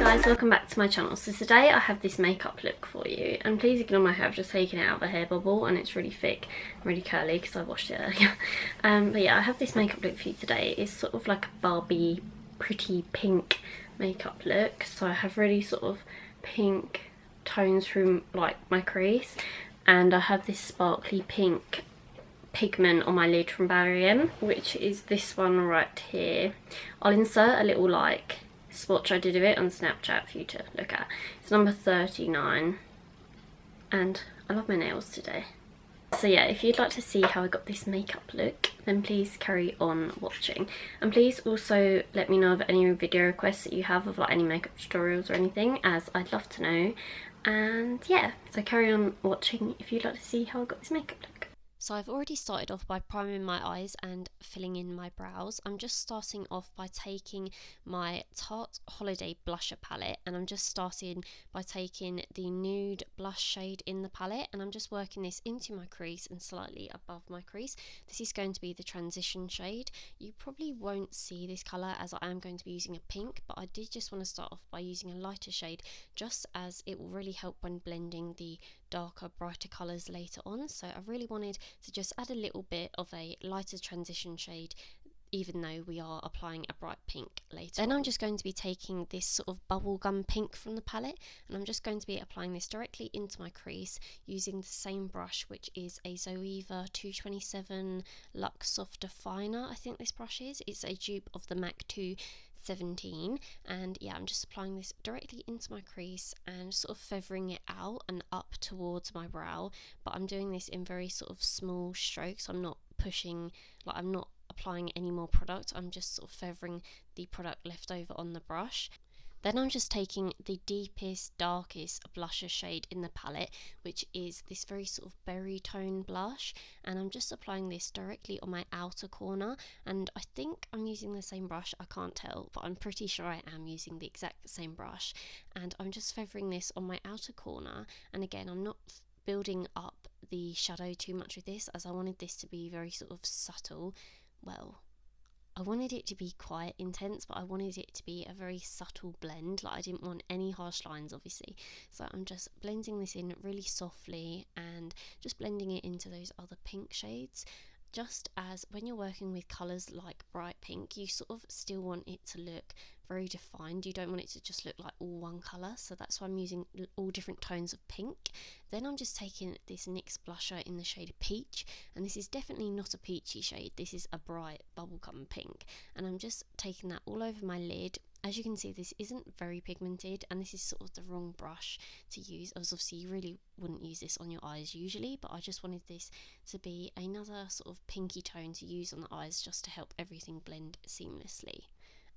guys, welcome back to my channel. So today I have this makeup look for you, and please ignore my hair. I've just taken it out of a hair bubble and it's really thick and really curly because I washed it earlier. But yeah, I have this makeup look for you today. It's sort of like a Barbie pretty pink makeup look. So I have really sort of pink tones through like my crease, and I have this sparkly pink pigment on my lid from Barbie, which is this one right here. I'll insert a little like swatch I did of it on Snapchat for you to look at. It's number 39, and I love my nails today. So yeah, if you'd like to see how I got this makeup look, then please carry on watching, and please also let me know of any video requests that you have of like any makeup tutorials or anything, as I'd love to know. And yeah, so carry on watching if you'd like to see how I got this makeup look. So I've already started off by priming my eyes and filling in my brows. I'm just starting off by taking my Tarte Holiday Blusher palette, and I'm just starting by taking the nude blush shade in the palette, and I'm just working this into my crease and slightly above my crease. This is going to be the transition shade. You probably won't see this colour as I am going to be using a pink, but I did just want to start off by using a lighter shade, just as it will really help when blending the darker, brighter colours later on. So I really wanted to just add a little bit of a lighter transition shade, even though we are applying a bright pink later. Then I'm just going to be taking this sort of bubblegum pink from the palette, and I'm just going to be applying this directly into my crease using the same brush, which is a Zoeva 227 Luxe Soft Definer, I think this brush is. It's a dupe of the MAC 217, and yeah, I'm just applying this directly into my crease and sort of feathering it out and up towards my brow, but I'm doing this in very sort of small strokes. I'm not pushing, like I'm not applying any more product, I'm just sort of feathering the product left over on the brush. Then I'm just taking the deepest, darkest blusher shade in the palette, which is this very sort of berry tone blush, and I'm just applying this directly on my outer corner. And I think I'm using the same brush, I can't tell, but I'm pretty sure I am using the exact same brush. And I'm just feathering this on my outer corner, and again, I'm not building up the shadow too much with this, as I wanted this to be very sort of subtle. Well, I wanted it to be quite intense, but I wanted it to be a very subtle blend. Like I didn't want any harsh lines, obviously. So I'm just blending this in really softly and just blending it into those other pink shades. Just as when you're working with colours like bright pink, you sort of still want it to look very defined. You don't want it to just look like all one colour, so that's why I'm using all different tones of pink. Then I'm just taking this NYX blusher in the shade Peach, and this is definitely not a peachy shade, this is a bright bubblegum pink, and I'm just taking that all over my lid. As you can see, this isn't very pigmented, and this is sort of the wrong brush to use, as obviously you really wouldn't use this on your eyes usually, but I just wanted this to be another sort of pinky tone to use on the eyes, just to help everything blend seamlessly.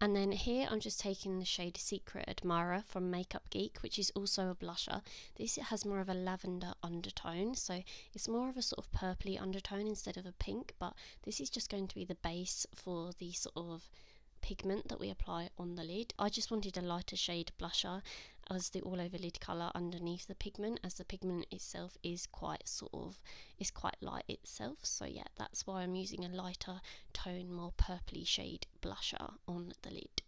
And then here I'm just taking the shade Secret Admirer from Makeup Geek, which is also a blusher. This has more of a lavender undertone, so it's more of a sort of purpley undertone instead of a pink, but this is just going to be the base for the sort of pigment that we apply on the lid. I just wanted a lighter shade blusher as the all over lid colour underneath the pigment, as the pigment itself is quite light itself. So yeah, that's why I'm using a lighter tone, more purpley shade blusher on the lid.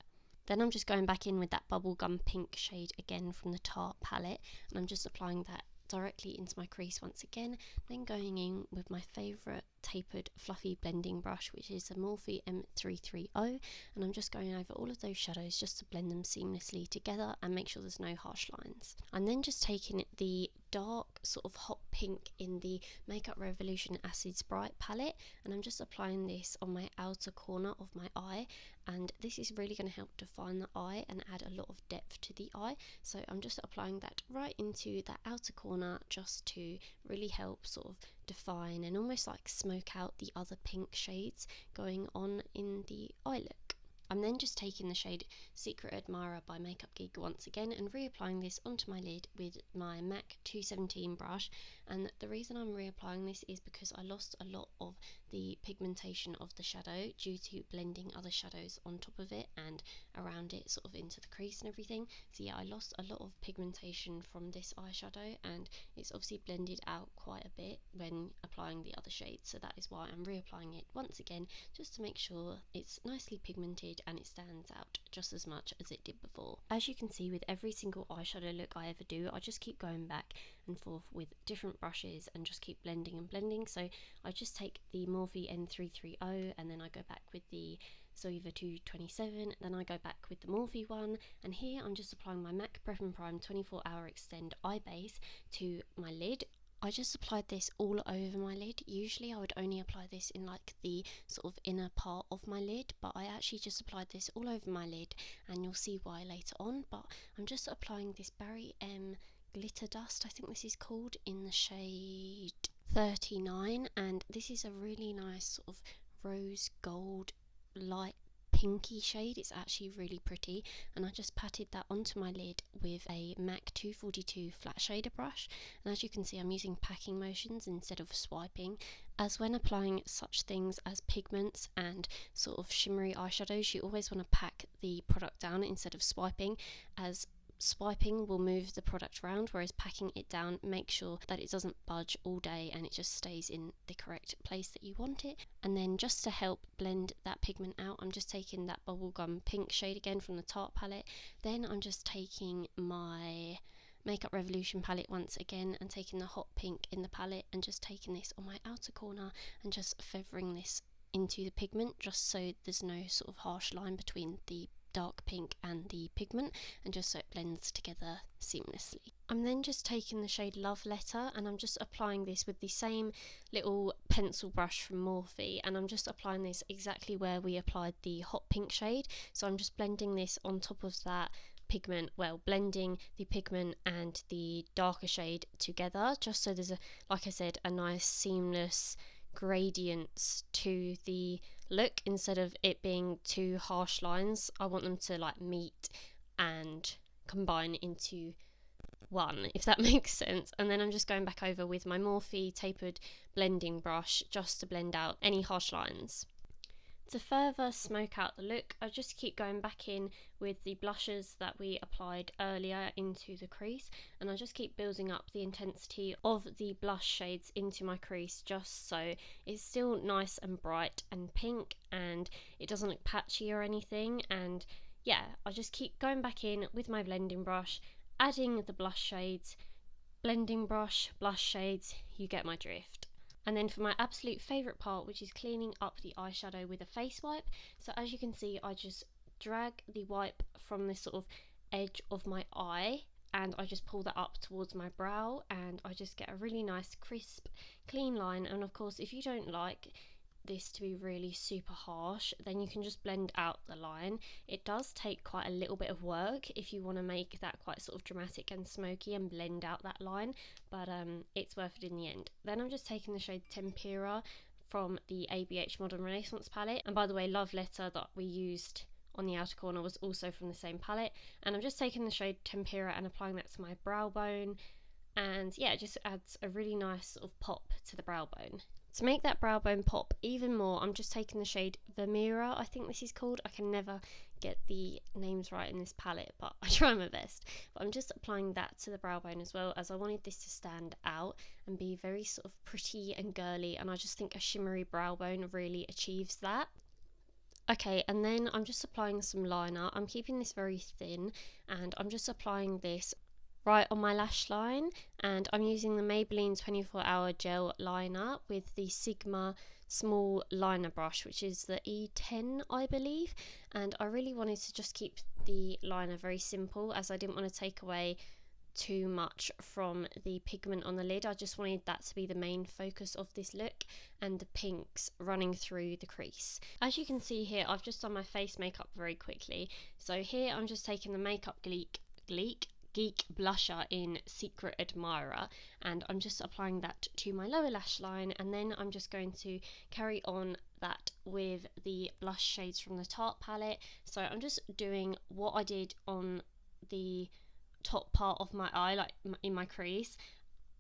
Then I'm just going back in with that bubblegum pink shade again from the Tarte palette, and I'm just applying that directly into my crease once again, then going in with my favourite tapered fluffy blending brush, which is the Morphe M330, and I'm just going over all of those shadows just to blend them seamlessly together and make sure there's no harsh lines. I'm then just taking the dark sort of hot pink in the Makeup Revolution Acids Bright palette, and I'm just applying this on my outer corner of my eye, and this is really going to help define the eye and add a lot of depth to the eye. So I'm just applying that right into that outer corner just to really help sort of define and almost like smoke out the other pink shades going on in the eye look. I'm then just taking the shade Secret Admirer by Makeup Geek once again and reapplying this onto my lid with my MAC 217 brush, and the reason I'm reapplying this is because I lost a lot of the pigmentation of the shadow due to blending other shadows on top of it and around it, sort of into the crease and everything. So yeah, I lost a lot of pigmentation from this eyeshadow, and it's obviously blended out quite a bit when applying the other shades, so that is why I'm reapplying it once again, just to make sure it's nicely pigmented and it stands out just as much as it did before. As you can see, with every single eyeshadow look I ever do, I just keep going back and forth with different brushes and just keep blending and blending. So I just take the Morphe N330 and then I go back with the Zoeva 227, then I go back with the Morphe one, and here I'm just applying my MAC Prep and Prime 24-hour Extend Eye Base to my lid. I just applied this all over my lid. Usually I would only apply this in like the sort of inner part of my lid, but I actually just applied this all over my lid, and you'll see why later on. But I'm just applying this Barry M Glitter Dust, I think this is called, in the shade 39, and this is a really nice sort of rose gold light pinky shade. It's actually really pretty, and I just patted that onto my lid with a MAC 242 flat shader brush, and as you can see I'm using packing motions instead of swiping, as when applying such things as pigments and sort of shimmery eyeshadows you always want to pack the product down instead of swiping, as swiping will move the product around, whereas packing it down makes sure that it doesn't budge all day and it just stays in the correct place that you want it. And then just to help blend that pigment out, I'm just taking that bubblegum pink shade again from the Tarte palette. Then I'm just taking my Makeup Revolution palette once again and taking the hot pink in the palette and just taking this on my outer corner and just feathering this into the pigment, just so there's no sort of harsh line between the dark pink and the pigment, and just so it blends together seamlessly. I'm then just taking the shade Love Letter and I'm just applying this with the same little pencil brush from Morphe, and I'm just applying this exactly where we applied the hot pink shade. So I'm just blending this on top of that pigment, well, blending the pigment and the darker shade together, just so there's a, like I said, a nice seamless gradients to the look instead of it being two harsh lines. I want them to like meet and combine into one, if that makes sense. And then I'm just going back over with my Morphe tapered blending brush just to blend out any harsh lines. To further smoke out the look, I just keep going back in with the blushes that we applied earlier into the crease, and I just keep building up the intensity of the blush shades into my crease just so it's still nice and bright and pink and it doesn't look patchy or anything. And yeah, I just keep going back in with my blending brush, adding the blush shades, blending brush, blush shades, you get my drift. And then for my absolute favourite part, which is cleaning up the eyeshadow with a face wipe. So as you can see, I just drag the wipe from this sort of edge of my eye and I just pull that up towards my brow, and I just get a really nice crisp clean line. And of course, if you don't like this to be really super harsh, then you can just blend out the line. It does take quite a little bit of work if you want to make that quite sort of dramatic and smoky and blend out that line, but it's worth it in the end. Then I'm just taking the shade Tempera from the ABH Modern Renaissance palette, and by the way, Love Letter that we used on the outer corner was also from the same palette, and I'm just taking the shade Tempera and applying that to my brow bone, and yeah, it just adds a really nice sort of pop to the brow bone. To make that brow bone pop even more, I'm just taking the shade Vermeera, I think this is called. I can never get the names right in this palette, but I try my best. But I'm just applying that to the brow bone as well, as I wanted this to stand out and be very sort of pretty and girly, and I just think a shimmery brow bone really achieves that. Okay, and then I'm just applying some liner. I'm keeping this very thin, and I'm just applying this right on my lash line, and I'm using the Maybelline 24-hour gel liner with the Sigma small liner brush, which is the E10 I believe, and I really wanted to just keep the liner very simple as I didn't want to take away too much from the pigment on the lid. I just wanted that to be the main focus of this look, and the pinks running through the crease. As you can see here, I've just done my face makeup very quickly. So here I'm just taking the Makeup Geek blusher in Secret Admirer, and I'm just applying that to my lower lash line, and then I'm just going to carry on that with the blush shades from the Tarte palette. So I'm just doing what I did on the top part of my eye, like in my crease,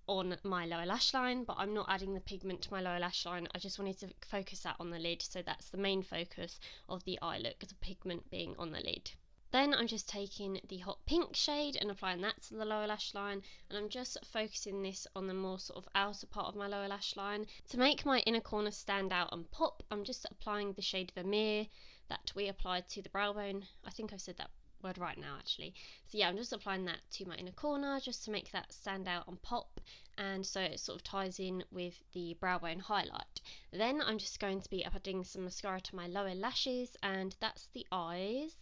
on my lower lash line, but I'm not adding the pigment to my lower lash line. I just wanted to focus that on the lid, so that's the main focus of the eye look, the pigment being on the lid. Then I'm just taking the hot pink shade and applying that to the lower lash line, and I'm just focusing this on the more sort of outer part of my lower lash line. To make my inner corner stand out and pop, I'm just applying the shade Vermeer that we applied to the brow bone. I think I said that word right now actually. So yeah, I'm just applying that to my inner corner just to make that stand out and pop, and so it sort of ties in with the brow bone highlight. Then I'm just going to be adding some mascara to my lower lashes, and that's the eyes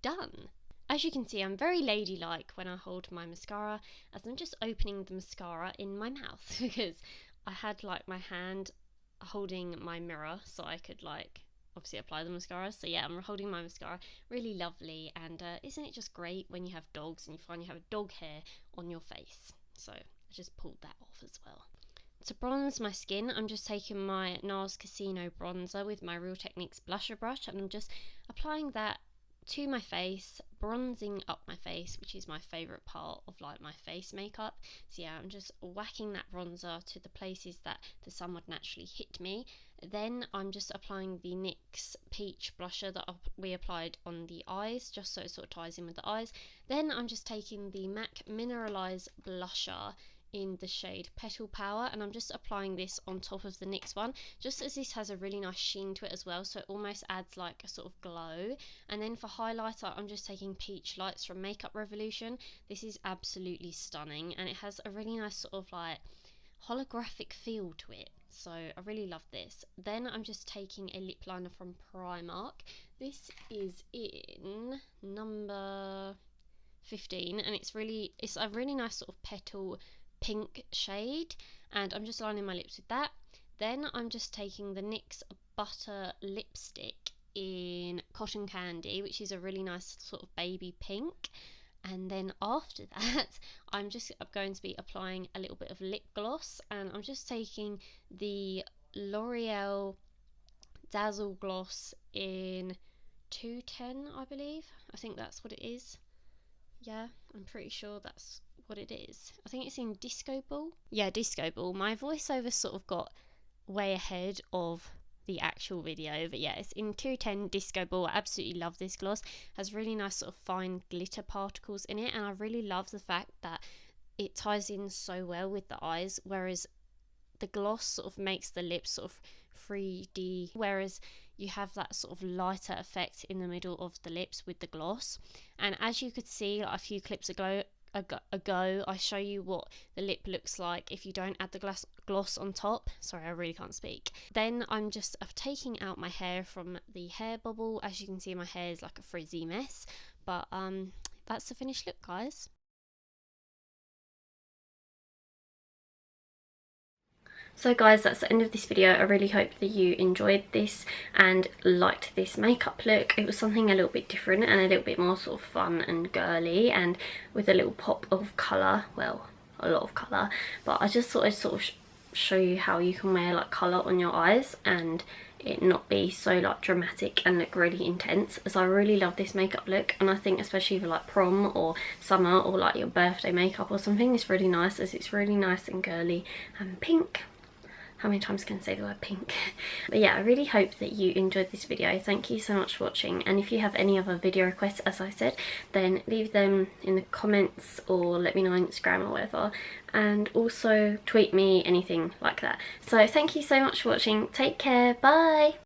done. As you can see, I'm very ladylike when I hold my mascara, as I'm just opening the mascara in my mouth because I had like my hand holding my mirror so I could like obviously apply the mascara. So yeah, I'm holding my mascara, really lovely. And isn't it just great when you have dogs and you find you have a dog hair on your face? So I just pulled that off as well. To bronze my skin, I'm just taking my NARS Casino bronzer with my Real Techniques blusher brush, and I'm just applying that to my face, bronzing up my face, which is my favourite part of like my face makeup. So yeah, I'm just whacking that bronzer to the places that the sun would naturally hit me. Then I'm just applying the NYX peach blusher that we applied on the eyes, just so it sort of ties in with the eyes. Then I'm just taking the MAC Mineralize blusher in the shade Petal Power, and I'm just applying this on top of the NYX one, just as this has a really nice sheen to it as well, so it almost adds like a sort of glow. And then for highlighter, I'm just taking Peach Lights from Makeup Revolution. This is absolutely stunning, and it has a really nice sort of like holographic feel to it, so I really love this. Then I'm just taking a lip liner from Primark. This is in number 15, and it's a really nice sort of petal pink shade, and I'm just lining my lips with that. Then I'm just taking the NYX Butter lipstick in Cotton Candy, which is a really nice sort of baby pink. And then after that, I'm just going to be applying a little bit of lip gloss, and I'm just taking the L'Oreal Dazzle Gloss in 210, I believe. I think that's what it is. Yeah, I'm pretty sure that's what it is. I think it's in Disco Ball. Yeah, Disco Ball. My voiceover sort of got way ahead of the actual video, but yeah, it's in 210 Disco Ball. I absolutely love this gloss. It has really nice sort of fine glitter particles in it, and I really love the fact that it ties in so well with the eyes, whereas the gloss sort of makes the lips sort of 3D, whereas you have that sort of lighter effect in the middle of the lips with the gloss. And as you could see like a few clips ago, I show you what the lip looks like if you don't add the gloss on top. Sorry, I really can't speak. Then I'm just taking out my hair from the hair bubble. As you can see, my hair is like a frizzy mess, but that's the finished look, guys. So guys, that's the end of this video. I really hope that you enjoyed this and liked this makeup look. It was something a little bit different and a little bit more sort of fun and girly, and with a little pop of colour. Well, a lot of colour, but I just thought I'd sort of show you how you can wear like colour on your eyes and it not be so like dramatic and look really intense. As I really love this makeup look, and I think especially for like prom or summer or like your birthday makeup or something, it's really nice, as it's really nice and girly and pink. How many times can I say the word pink? But yeah, I really hope that you enjoyed this video. Thank you so much for watching, and if you have any other video requests, as I said, then leave them in the comments or let me know on Instagram or whatever, and also tweet me, anything like that. So thank you so much for watching. Take care. Bye.